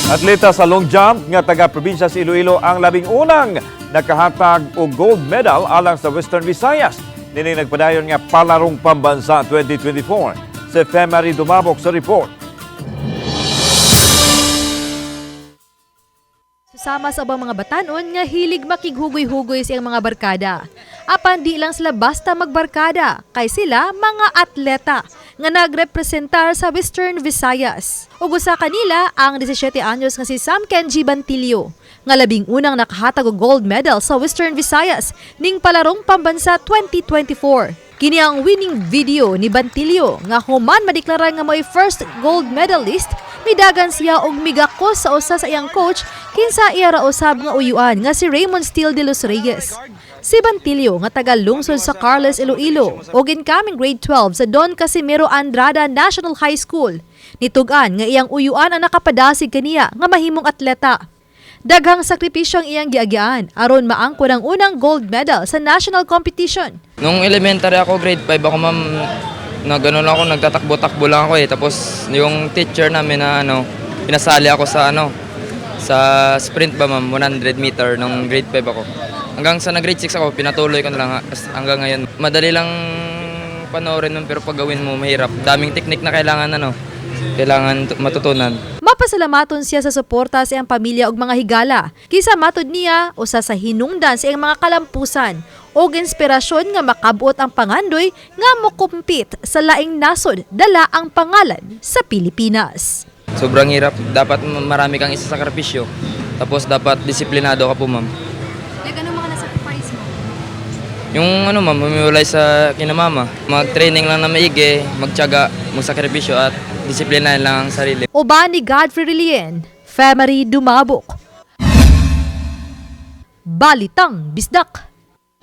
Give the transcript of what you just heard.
Atleta sa long jump nga taga-probinsya sa Iloilo ang labing unang nakahatag og gold medal alang sa Western Visayas. Nini nagpadayon nga palarong pambansa 2024. Si Femari Dumabok sa report. Susama sa ubang mga batanon nga hilig makighugoy-hugoy sa iyang mga barkada. Apan di lang sila basta magbarkada, kay sila mga atleta nga nagrepresentar sa Western Visayas. Ug usa kanila ang 17 anyos nga si Sam Kenji Bantilio, nga labing unang nakahatag og gold medal sa Western Visayas ning palarong pambansa 2024. Kini ang winning video ni Bantilio nga human madeklara nga mo'y first gold medalist, midagan siya og migakos sa usa sa iyang coach kinsa iya ra usab nga uyuan nga si Raymond Steele de los Reyes. Si Bantilio nga taga lungsod sa Carles, Iloilo ug incoming grade 12 sa Don Casimiro Andrada National High School. Nitugan nga iyang uyuan ang nakapadasig kaniya nga mahimong atleta. Daghang sakripisyo ang iyang giagian aron maangkon ang unang gold medal sa national competition. Nung elementary ako, grade 5 ako, ma'am, nagtatakbo-takbo lang ako eh. Tapos yung teacher namin na pinasali ako sa sa sprint ba, ma'am, 100 meter nung grade 5 ako. Hanggang sa grade 6 ako, pinatuloy ko na lang hanggang ngayon. Madali lang panoorin nun, pero pag gawin mo mahirap. Daming technique na kailangan matutunan. Mapasalamaton siya sa suporta sa iyang pamilya ug mga higala. Kisa matod niya usa sa hinungdan sa iyang mga kalampusan ug inspirasyon nga makabot ang pangandoy nga mokumpit sa laing nasod dala ang pangalan sa Pilipinas. Sobrang hirap. Dapat marami kang isasakripisyo. Tapos dapat disiplinado ka po, ma'am. Ano mga nasacrifice mo? Yung ma'am, humiwalay sa kinamama. Mag-training lang na maigi, magtiyaga, magsakripisyo at disiplinahin lang ang sarili. Uban ni Godfrey Rilien, Femari Dumabok. Balitang Bisdak.